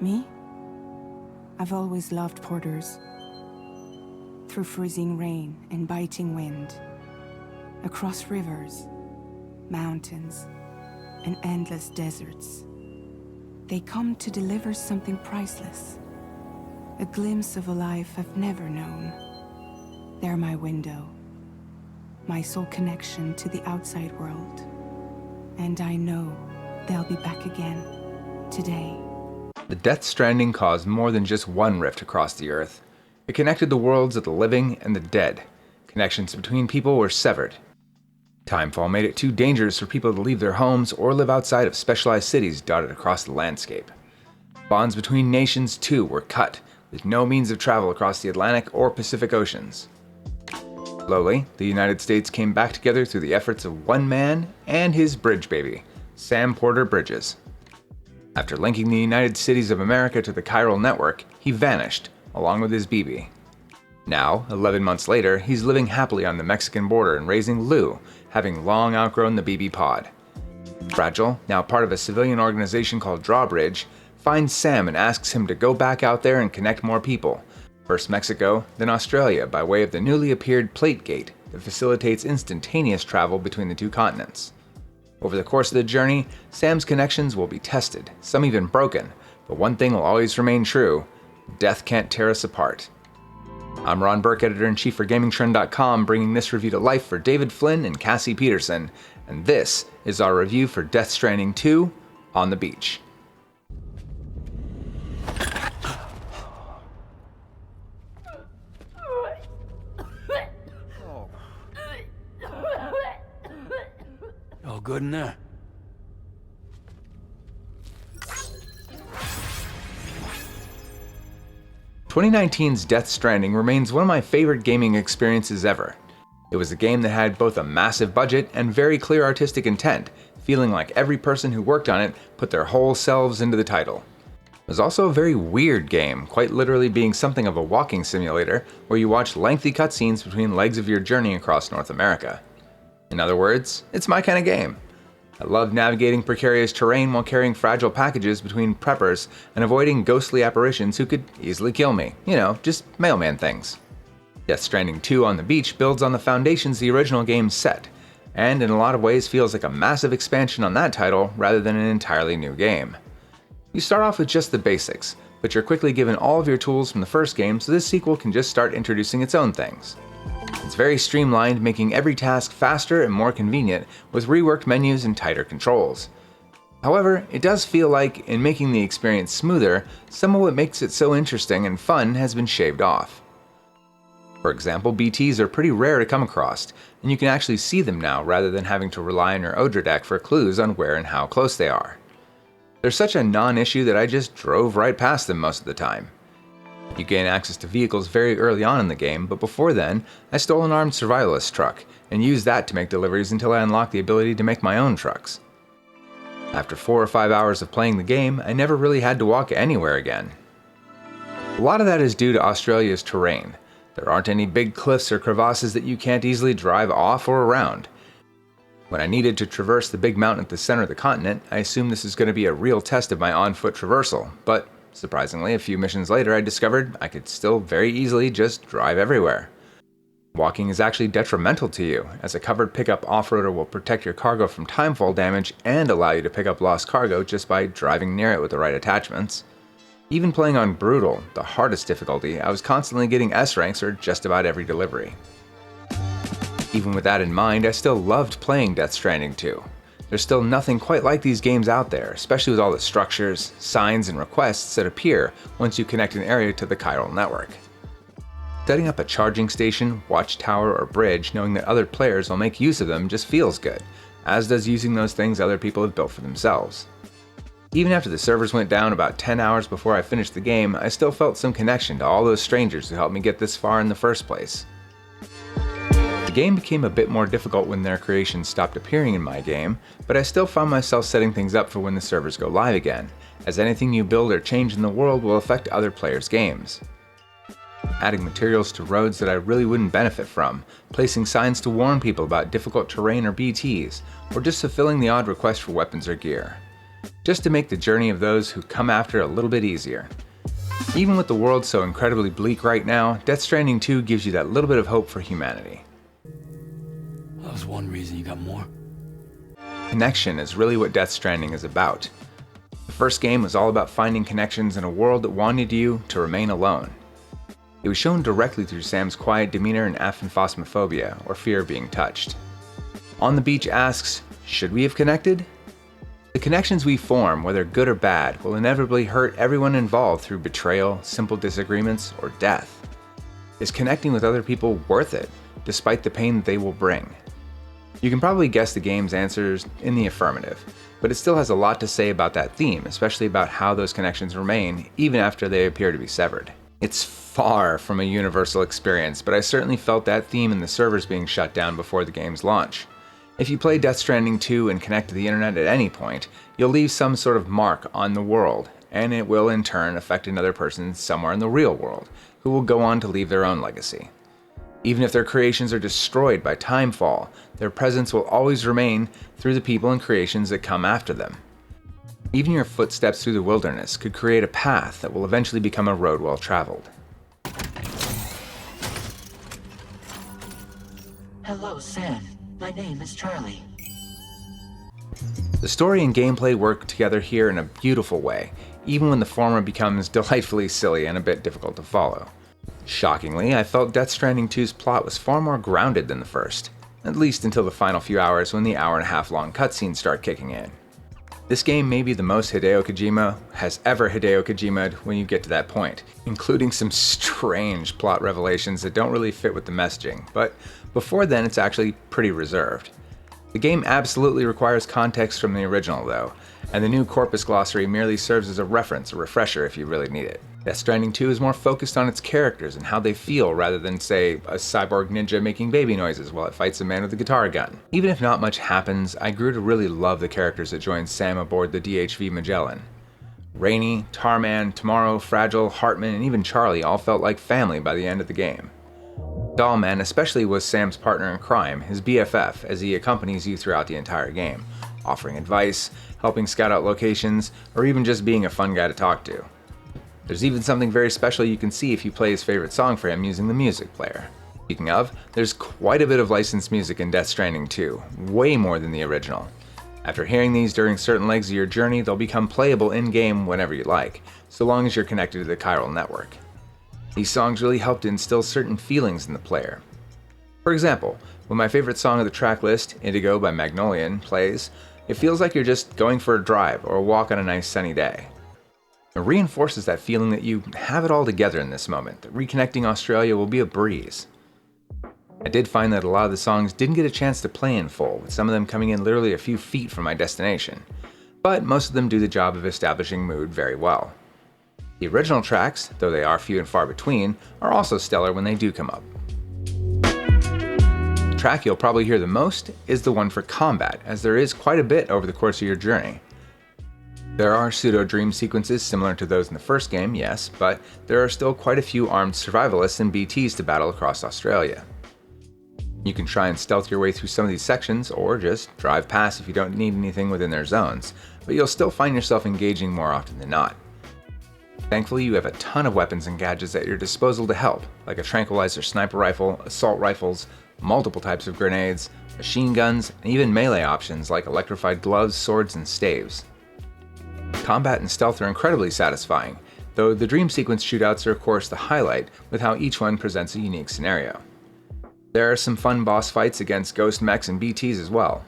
Me? I've always loved porters. Through freezing rain and biting wind, across rivers, mountains, and endless deserts, they come to deliver something priceless. A glimpse of a life I've never known. They're my window, my sole connection to the outside world. And I know they'll be back again, today. The Death Stranding caused more than just one rift across the Earth. It connected the worlds of the living and the dead. Connections between people were severed. Timefall made it too dangerous for people to leave their homes or live outside of specialized cities dotted across the landscape. Bonds between nations, too, were cut, with no means of travel across the Atlantic or Pacific Oceans. Slowly, the United States came back together through the efforts of one man and his bridge baby, Sam Porter Bridges. After linking the United Cities of America to the chiral network, he vanished, along with his BB. Now, 11 months later, he's living happily on the Mexican border and raising Lou, having long outgrown the BB pod. Fragile, now part of a civilian organization called Drawbridge, finds Sam and asks him to go back out there and connect more people. First Mexico, then Australia by way of the newly appeared Plate Gate that facilitates instantaneous travel between the two continents. Over the course of the journey, Sam's connections will be tested, some even broken, but one thing will always remain true: death can't tear us apart. I'm Ron Burke, Editor-in-Chief for Gamingtrend.com, bringing this review to life for David Flynn and Cassie Peterson, and this is our review for Death Stranding 2, On the Beach. All good in there? 2019's Death Stranding remains one of my favorite gaming experiences ever. It was a game that had both a massive budget and very clear artistic intent, feeling like every person who worked on it put their whole selves into the title. It was also a very weird game, quite literally being something of a walking simulator where you watch lengthy cutscenes between legs of your journey across North America. In other words, it's my kind of game. I love navigating precarious terrain while carrying fragile packages between preppers and avoiding ghostly apparitions who could easily kill me. You know, just mailman things. Death Stranding 2 On the Beach builds on the foundations the original game set, and in a lot of ways feels like a massive expansion on that title rather than an entirely new game. You start off with just the basics, but you're quickly given all of your tools from the first game, so this sequel can just start introducing its own things. It's very streamlined, making every task faster and more convenient with reworked menus and tighter controls. However, it does feel like, in making the experience smoother, some of what makes it so interesting and fun has been shaved off. For example, BTs are pretty rare to come across, and you can actually see them now rather than having to rely on your Odra deck for clues on where and how close they are. They're such a non-issue that I just drove right past them most of the time. You gain access to vehicles very early on in the game, but before then, I stole an armed survivalist truck, and used that to make deliveries until I unlocked the ability to make my own trucks. After 4 or 5 hours of playing the game, I never really had to walk anywhere again. A lot of that is due to Australia's terrain. There aren't any big cliffs or crevasses that you can't easily drive off or around. When I needed to traverse the big mountain at the center of the continent, I assumed this was going to be a real test of my on-foot traversal, but surprisingly, a few missions later I discovered I could still very easily just drive everywhere. Walking is actually detrimental to you, as a covered pickup off-roader will protect your cargo from timefall damage and allow you to pick up lost cargo just by driving near it with the right attachments. Even playing on Brutal, the hardest difficulty, I was constantly getting S ranks for just about every delivery. Even with that in mind, I still loved playing Death Stranding 2. There's still nothing quite like these games out there, especially with all the structures, signs, and requests that appear once you connect an area to the chiral network. Setting up a charging station, watchtower, or bridge knowing that other players will make use of them just feels good, as does using those things other people have built for themselves. Even after the servers went down about 10 hours before I finished the game, I still felt some connection to all those strangers who helped me get this far in the first place. The game became a bit more difficult when their creations stopped appearing in my game, but I still found myself setting things up for when the servers go live again, as anything you build or change in the world will affect other players' games. Adding materials to roads that I really wouldn't benefit from, placing signs to warn people about difficult terrain or BTs, or just fulfilling the odd request for weapons or gear. just to make the journey of those who come after a little bit easier. Even with the world so incredibly bleak right now, Death Stranding 2 gives you that little bit of hope for humanity. That was one reason you got more. Connection is really what Death Stranding is about. The first game was all about finding connections in a world that wanted you to remain alone. It was shown directly through Sam's quiet demeanor and aphanphosmophobia, or fear of being touched. On the Beach asks, should we have connected? The connections we form, whether good or bad, will inevitably hurt everyone involved through betrayal, simple disagreements, or death. Is connecting with other people worth it, despite the pain that they will bring? You can probably guess the game's answers in the affirmative, but it still has a lot to say about that theme, especially about how those connections remain even after they appear to be severed. It's far from a universal experience, but I certainly felt that theme in the servers being shut down before the game's launch. If you play Death Stranding 2 and connect to the internet at any point, you'll leave some sort of mark on the world, and it will in turn affect another person somewhere in the real world, who will go on to leave their own legacy. Even if their creations are destroyed by timefall, their presence will always remain through the people and creations that come after them. Even your footsteps through the wilderness could create a path that will eventually become a road well traveled. Hello, Sam. My name is Charlie. The story and gameplay work together here in a beautiful way, even when the former becomes delightfully silly and a bit difficult to follow. Shockingly, I felt Death Stranding 2's plot was far more grounded than the first, at least until the final few hours when the hour-and-a-half long cutscenes start kicking in. This game may be the most Hideo Kojima has ever Hideo Kojima'd when you get to that point, including some strange plot revelations that don't really fit with the messaging, but before then it's actually pretty reserved. The game absolutely requires context from the original though, and the new Corpus Glossary merely serves as a reference, a refresher if you really need it. Death Stranding 2 is more focused on its characters and how they feel rather than, say, a cyborg ninja making baby noises while it fights a man with a guitar gun. Even if not much happens, I grew to really love the characters that joined Sam aboard the DHV Magellan. Rainey, Tarman, Tomorrow, Fragile, Hartman, and even Charlie all felt like family by the end of the game. Dollman especially was Sam's partner in crime, his BFF, as he accompanies you throughout the entire game, offering advice, helping scout out locations, or even just being a fun guy to talk to. There's even something very special you can see if you play his favorite song for him using the music player. Speaking of, there's quite a bit of licensed music in Death Stranding 2, way more than the original. After hearing these during certain legs of your journey, they'll become playable in-game whenever you like, so long as you're connected to the chiral network. These songs really help to instill certain feelings in the player. For example, when my favorite song of the track list, Indigo by Magnolian, plays, it feels like you're just going for a drive or a walk on a nice sunny day. It reinforces that feeling that you have it all together in this moment, that reconnecting Australia will be a breeze. I did find that a lot of the songs didn't get a chance to play in full, with some of them coming in literally a few feet from my destination, but most of them do the job of establishing mood very well. The original tracks, though they are few and far between, are also stellar when they do come up. The track you'll probably hear the most is the one for combat, as there is quite a bit over the course of your journey. There are pseudo-dream sequences similar to those in the first game, yes, but there are still quite a few armed survivalists and BTs to battle across Australia. You can try and stealth your way through some of these sections, or just drive past if you don't need anything within their zones, but you'll still find yourself engaging more often than not. Thankfully, you have a ton of weapons and gadgets at your disposal to help, like a tranquilizer sniper rifle, assault rifles, multiple types of grenades, machine guns, and even melee options like electrified gloves, swords, and staves. Combat and stealth are incredibly satisfying, though the dream sequence shootouts are of course the highlight, with how each one presents a unique scenario. There are some fun boss fights against ghost mechs and BTs as well.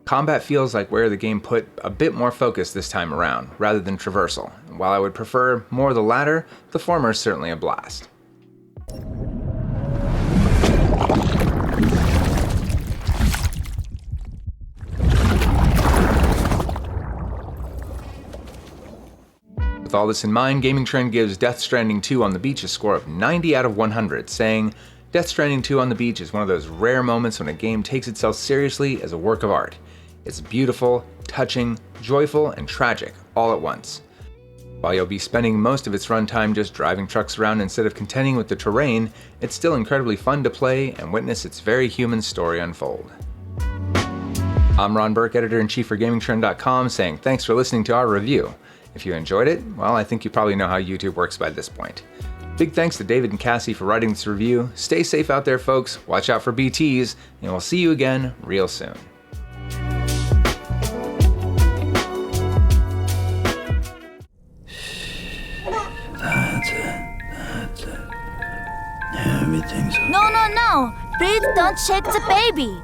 Combat feels like where the game put a bit more focus this time around, rather than traversal. While I would prefer more of the latter, the former is certainly a blast. With all this in mind, Gamingtrend gives Death Stranding 2 on the Beach a score of 90 out of 100, saying, Death Stranding 2 on the Beach is one of those rare moments when a game takes itself seriously as a work of art. It's beautiful, touching, joyful, and tragic, all at once. While you'll be spending most of its runtime just driving trucks around instead of contending with the terrain, it's still incredibly fun to play and witness its very human story unfold. I'm Ron Burke, editor-in-chief for Gamingtrend.com, saying thanks for listening to our review. If you enjoyed it, well, I think you probably know how YouTube works by this point. Big thanks to David and Cassie for writing this review. Stay safe out there, folks. Watch out for BTs, and we'll see you again real soon. That's it. Everything's okay. No. Please don't shake the baby.